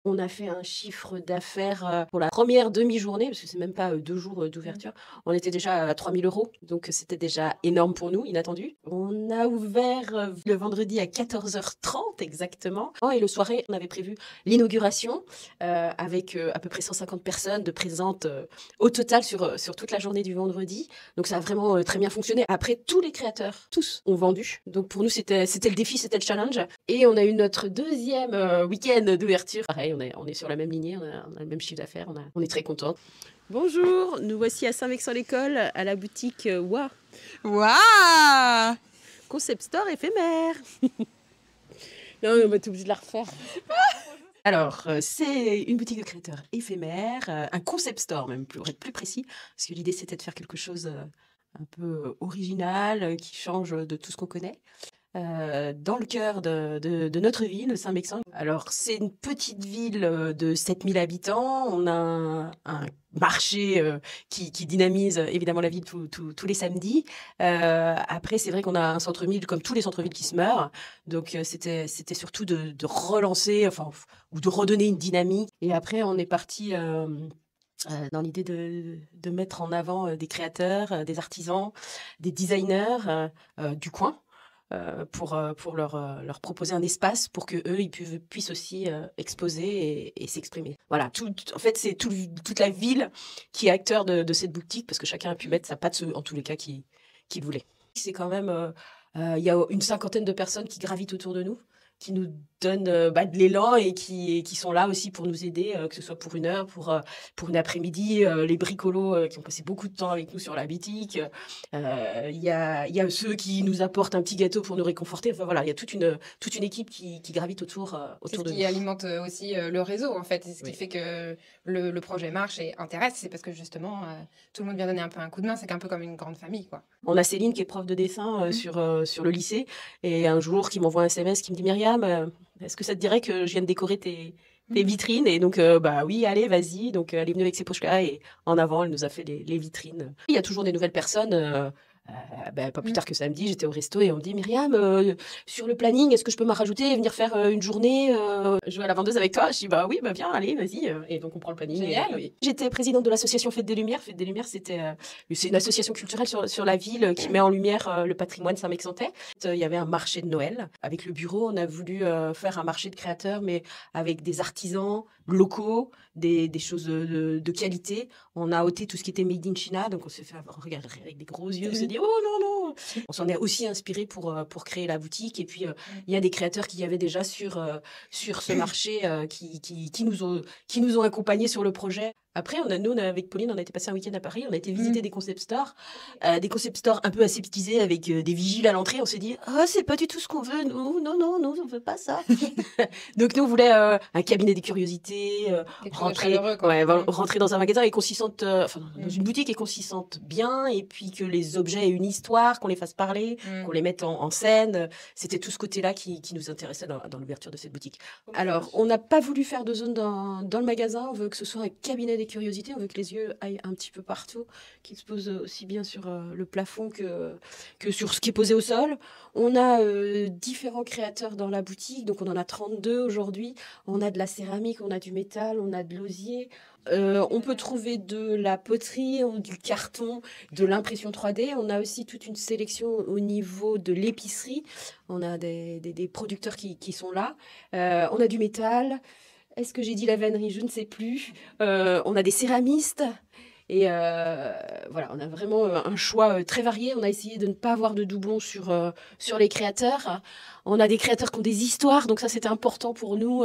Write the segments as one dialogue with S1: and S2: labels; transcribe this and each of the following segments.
S1: On a fait un chiffre d'affaires, pour la première demi-journée, parce que c'est même pas, 2 jours, d'ouverture. On était déjà à 3 000 €, donc c'était déjà énorme pour nous, inattendu. On a ouvert, le vendredi à 14h30 exactement et le soirée, on avait prévu l'inauguration, avec, à peu près 150 personnes de présentes, au total sur toute la journée du vendredi. Donc ça a vraiment, très bien fonctionné. Après, tous les créateurs, tous ont vendu. Donc pour nous, c'était le défi, c'était le challenge et on a eu notre deuxième week-end d'ouverture. Pareil, on est sur la même lignée, on a le même chiffre d'affaires, on est très contents. Bonjour, nous voici à Saint-Vexin-l'École, à la boutique WA,
S2: Waouh!
S1: concept store éphémère. Non, on va être obligé de la refaire. Alors, c'est une boutique de créateurs éphémère, un concept store même, pour être plus précis, parce que l'idée c'était de faire quelque chose un peu original, qui change de tout ce qu'on connaît. Dans le cœur de notre ville, Saint-Mexin. Alors, c'est une petite ville de 7 000 habitants. On a un marché qui dynamise évidemment la ville tous les samedis. Après, c'est vrai qu'on a un centre-ville comme tous les centres-villes qui se meurent. Donc, c'était surtout de relancer, enfin, ou de redonner une dynamique. Et après, on est parti dans l'idée de mettre en avant des créateurs, des artisans, des designers du coin pour leur proposer un espace pour que eux ils puissent aussi exposer et s'exprimer. Voilà, en fait c'est toute la ville qui est acteur de cette boutique parce que chacun a pu mettre sa patte en tous les cas qu'il voulait. C'est quand même il y a une cinquantaine de personnes qui gravitent autour de nous, qui nous donnent de l'élan et qui sont là aussi pour nous aider, que ce soit pour une heure, pour une après-midi, les bricolos qui ont passé beaucoup de temps avec nous sur la boutique. Il y a ceux qui nous apportent un petit gâteau pour nous réconforter. Enfin voilà, il y a toute une équipe qui gravite autour
S2: C'est ce
S1: de
S2: qui
S1: nous.
S2: alimente aussi le réseau, en fait. C'est ce qui
S1: Oui.
S2: fait que le projet marche et intéresse. C'est parce que justement, tout le monde vient donner un peu un coup de main. C'est un peu comme une grande famille, quoi.
S1: On a Céline qui est prof de dessin sur le lycée et un jour qui m'envoie un SMS qui me dit Myriam, est-ce que ça te dirait que je vienne décorer tes vitrines? Et donc, bah oui, allez, vas-y. Donc, elle est venue avec ses poches-là et en avant, elle nous a fait les vitrines. Il y a toujours des nouvelles personnes. Pas plus tard que samedi, j'étais au resto et on me dit Myriam, sur le planning, est-ce que je peux me rajouter et venir faire une journée jouer à la vendeuse avec toi? Je dis bah oui, bah viens, allez, vas-y. Et donc on prend le planning.
S2: Génial.
S1: Oui. J'étais présidente de l'association Fête des Lumières. Fête des Lumières, c'est une association culturelle sur la ville qui met en lumière le patrimoine saint-mexantais. Il y avait un marché de Noël. Avec le bureau, on a voulu faire un marché de créateurs, mais avec des artisans locaux, des choses de qualité. On a ôté tout ce qui était made in China, donc on s'est fait regarder avec des gros yeux, se dire oh non non. On s'en est aussi inspiré pour créer la boutique. Et puis il y a des créateurs qui y avaient déjà sur ce marché qui nous ont accompagnés sur le projet. Après, avec Pauline, on a été passer un week-end à Paris, on a été visiter des concept stores un peu aseptisés avec des vigiles à l'entrée. On s'est dit, oh, c'est pas du tout ce qu'on veut, nous, non, non, nous, on veut pas ça. Donc, nous, on voulait un cabinet des curiosités,
S2: Quelque chose de chaleureux, quoi.
S1: rentrer dans un magasin et qu'on s'y sente, dans une boutique et qu'on s'y sente bien, et puis que les objets aient une histoire, qu'on les fasse parler, qu'on les mette en scène. C'était tout ce côté-là qui nous intéressait dans l'ouverture de cette boutique. Alors, on n'a pas voulu faire de zone dans le magasin. On veut que ce soit un cabinet des curiosités. On veut que les yeux aillent un petit peu partout, qu'ils se posent aussi bien sur le plafond que sur ce qui est posé au sol. On a différents créateurs dans la boutique. Donc, on en a 32 aujourd'hui. On a de la céramique, on a du métal, on a de l'osier. On peut trouver de la poterie, du carton, de l'impression 3D. On a aussi toute une sélection au niveau de l'épicerie. On a des producteurs qui sont là. On a du métal. Est-ce que j'ai dit la vannerie? Je ne sais plus. On a des céramistes. Et voilà, on a vraiment un choix très varié. On a essayé de ne pas avoir de doublons sur les créateurs. On a des créateurs qui ont des histoires, donc ça c'était important pour nous.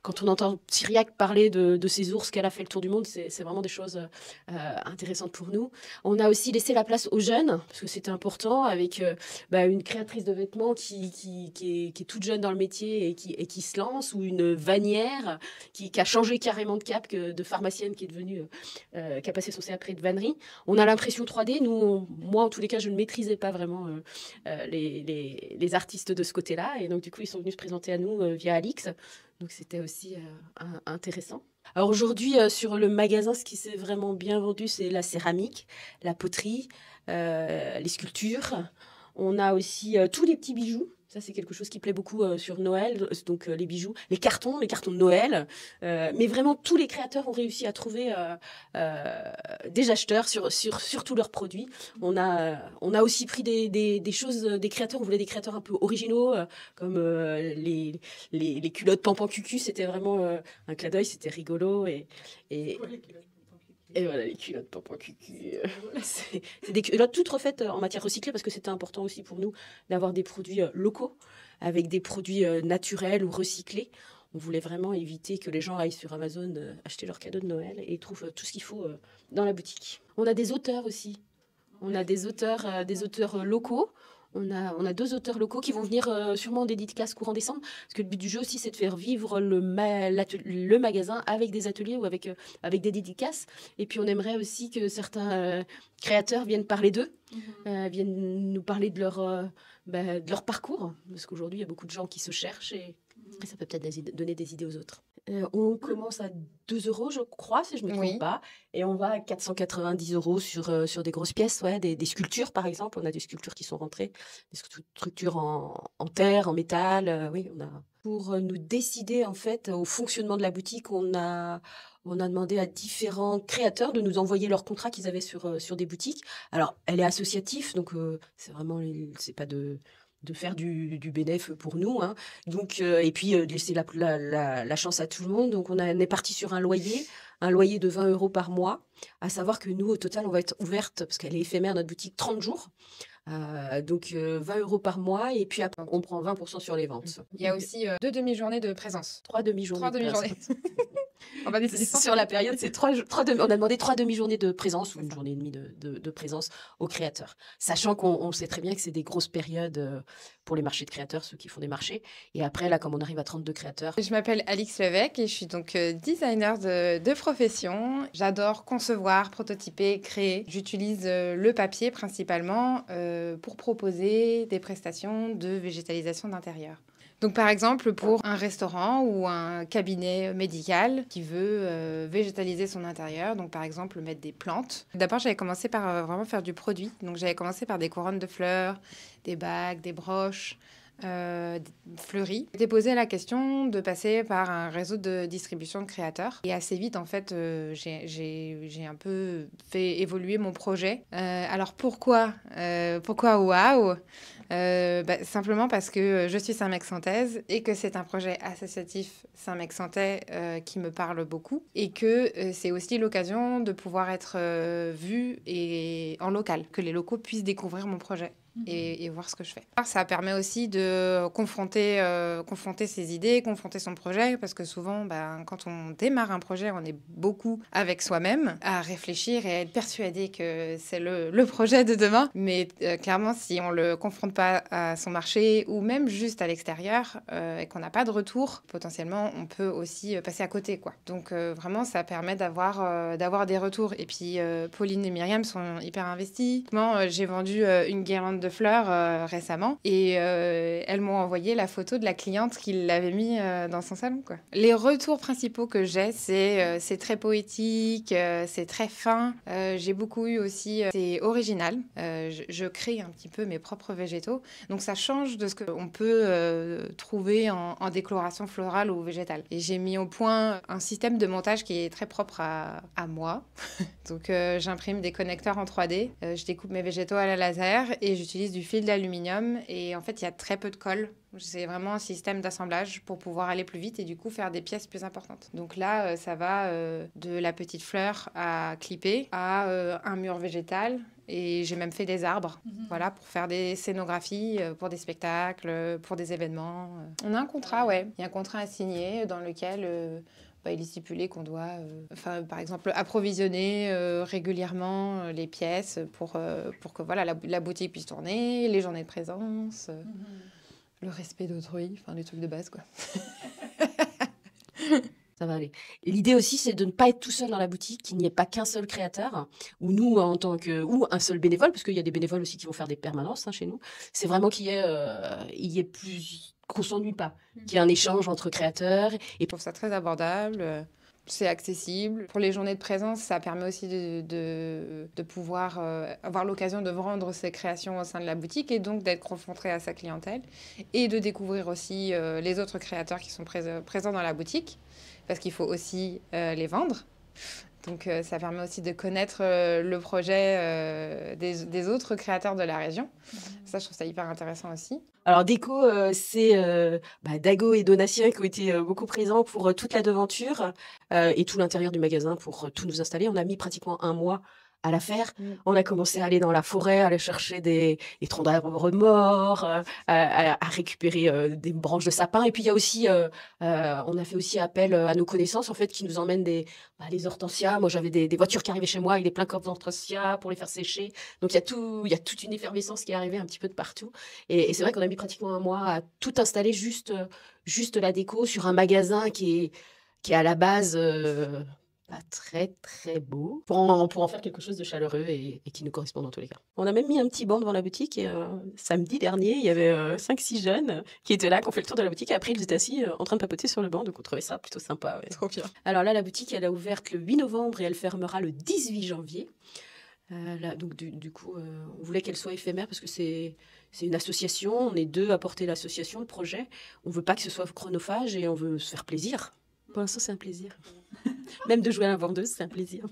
S1: Quand on entend Cyriaque parler de ses ours qu'elle a fait le tour du monde, c'est vraiment des choses intéressantes pour nous. On a aussi laissé la place aux jeunes, parce que c'était important, avec une créatrice de vêtements qui est toute jeune dans le métier et qui se lance, ou une vannière qui a changé carrément de cap, de pharmacienne qui est devenue, qui a passé son CAP de vannerie. On a l'impression 3D. Moi, en tous les cas, je ne maîtrisais pas vraiment les artistes de ce côté-là. Et donc, du coup, ils sont venus se présenter à nous via Alix. Donc, c'était aussi intéressant. Alors, aujourd'hui, sur le magasin, ce qui s'est vraiment bien vendu, c'est la céramique, la poterie, les sculptures. On a aussi tous les petits bijoux. Ça, c'est quelque chose qui plaît beaucoup sur Noël, donc les bijoux, les cartons de Noël. Mais vraiment, tous les créateurs ont réussi à trouver des acheteurs sur tous leurs produits. On a aussi pris des choses, des créateurs, on voulait des créateurs un peu originaux, comme les culottes Pampan Cucu. C'était vraiment un clin d'œil, c'était rigolo. Et voilà, les culottes Pampan Cucu. C'est des culottes toutes refaites en matière recyclée parce que c'était important aussi pour nous d'avoir des produits locaux avec des produits naturels ou recyclés. On voulait vraiment éviter que les gens aillent sur Amazon acheter leurs cadeaux de Noël et trouvent tout ce qu'il faut dans la boutique. On a des auteurs aussi. On a des auteurs locaux. On a 2 auteurs locaux qui vont venir sûrement en dédicace courant décembre. Parce que le but du jeu aussi, c'est de faire vivre le magasin avec des ateliers ou avec des dédicaces. Et puis, on aimerait aussi que certains créateurs viennent parler d'eux, viennent nous parler de leur parcours. Parce qu'aujourd'hui, il y a beaucoup de gens qui se cherchent et ça peut peut-être donner des idées aux autres. On commence à 2 €, je crois, si je ne me trompe pas. Et on va à 490 € sur des grosses pièces, des sculptures, par exemple. On a des sculptures qui sont rentrées, des structures en terre, en métal. Oui, on a. Pour nous décider, en fait, au fonctionnement de la boutique, on a demandé à différents créateurs de nous envoyer leurs contrats qu'ils avaient sur des boutiques. Alors, elle est associative, donc c'est vraiment, c'est pas de faire du bénéf pour nous, hein. Donc, et puis de laisser la chance à tout le monde. Donc on est parti sur un loyer de 20 € par mois, à savoir que nous, au total, on va être ouverte, parce qu'elle est éphémère, notre boutique, 30 jours. Donc 20 € par mois, et puis après, on prend 20% sur les ventes.
S2: Il y a aussi 2 demi-journées de présence.
S1: 3 demi-journées.
S2: 3 demi-journées. On va décider
S1: sur la période, c'est on a demandé 3 demi-journées de présence ou une journée et demie de présence aux créateurs. Sachant qu'on sait très bien que c'est des grosses périodes pour les marchés de créateurs, ceux qui font des marchés. Et après, là, comme on arrive à 32 créateurs.
S2: Je m'appelle Alix Levesque et je suis donc designer de profession. J'adore concevoir, prototyper, créer. J'utilise le papier principalement pour proposer des prestations de végétalisation d'intérieur. Donc, par exemple, pour un restaurant ou un cabinet médical qui veut végétaliser son intérieur, donc par exemple mettre des plantes. D'abord, j'avais commencé par vraiment faire du produit. Donc, j'avais commencé par des couronnes de fleurs, des bagues, des broches, fleuries. J'ai posé la question de passer par un réseau de distribution de créateurs. Et assez vite, en fait, j'ai un peu fait évoluer mon projet. Alors, pourquoi Waouh simplement parce que je suis Saint-Mexantaise et que c'est un projet associatif Saint-Mexantais qui me parle beaucoup et que c'est aussi l'occasion de pouvoir être vue et en local, que les locaux puissent découvrir mon projet. Et voir ce que je fais. Ça permet aussi de confronter ses idées, confronter son projet, parce que souvent, quand on démarre un projet, on est beaucoup avec soi-même à réfléchir et à être persuadé que c'est le projet de demain. Mais clairement, si on le confronte pas à son marché ou même juste à l'extérieur et qu'on n'a pas de retour, potentiellement, on peut aussi passer à côté, quoi. Donc vraiment, ça permet d'avoir des retours. Et puis, Pauline et Myriam sont hyper investies. Moi, j'ai vendu une guirlande de fleurs récemment et elles m'ont envoyé la photo de la cliente qui l'avait mis dans son salon, quoi. Les retours principaux que j'ai, c'est très poétique, c'est très fin. J'ai beaucoup eu aussi, c'est original. Je crée un petit peu mes propres végétaux, donc ça change de ce qu'on peut trouver en décoration florale ou végétale. Et j'ai mis au point un système de montage qui est très propre à moi. Donc j'imprime des connecteurs en 3D, je découpe mes végétaux à la laser et j'utilise du fil d'aluminium et en fait il y a très peu de colle. C'est vraiment un système d'assemblage pour pouvoir aller plus vite et du coup faire des pièces plus importantes. Donc là ça va de la petite fleur à clipper à un mur végétal. Et j'ai même fait des arbres, voilà, pour faire des scénographies, pour des spectacles, pour des événements. On a un contrat, ouais. Il y a un contrat à signer dans lequel il est stipulé qu'on doit, par exemple, approvisionner régulièrement les pièces pour que voilà, la boutique puisse tourner, les journées de présence, le respect d'autrui, les trucs de base, quoi.
S1: Ça va aller. L'idée aussi, c'est de ne pas être tout seul dans la boutique, qu'il n'y ait pas qu'un seul créateur, ou nous, ou un seul bénévole, parce qu'il y a des bénévoles aussi qui vont faire des permanences chez nous. C'est vraiment qu'il y ait plus, qu'on s'ennuie pas, qu'il y ait un échange entre créateurs.
S2: Et je trouve ça très abordable. C'est accessible. Pour les journées de présence, ça permet aussi de pouvoir avoir l'occasion de vendre ses créations au sein de la boutique et donc d'être confronté à sa clientèle et de découvrir aussi les autres créateurs qui sont présents dans la boutique parce qu'il faut aussi les vendre. Donc ça permet aussi de connaître le projet des autres créateurs de la région. Ça, je trouve ça hyper intéressant aussi.
S1: Alors déco, c'est Dago et Donatien qui ont été beaucoup présents pour toute la devanture et tout l'intérieur du magasin pour tout nous installer. On a mis pratiquement un mois à la faire. On a commencé à aller dans la forêt, à aller chercher des troncs d'arbres morts, à récupérer des branches de sapin. Et puis il y a aussi, on a fait aussi appel à nos connaissances en fait qui nous emmènent des hortensias. Moi j'avais des voitures qui arrivaient chez moi avec des pleins corps d'hortensias pour les faire sécher. Donc il y a toute une effervescence qui est arrivée un petit peu de partout. Et c'est vrai qu'on a mis pratiquement un mois à tout installer, juste la déco sur un magasin qui est à la base pas très très beau pour en faire quelque chose de chaleureux et qui nous correspond dans tous les cas. On a même mis un petit banc devant la boutique et samedi dernier, il y avait 5-6 jeunes qui étaient là, qui ont fait le tour de la boutique et après ils étaient assis en train de papoter sur le banc, donc on trouvait ça plutôt sympa. Ouais.
S2: Trop bien.
S1: Alors là, la boutique, elle a ouvert le 8 novembre et elle fermera le 18 janvier. Donc du coup, on voulait qu'elle soit éphémère parce que c'est une association, on est 2 à porter l'association, le projet. On veut pas que ce soit chronophage et on veut se faire plaisir. Pour l'instant, c'est un plaisir. Même de jouer à la vendeuse, c'est un plaisir.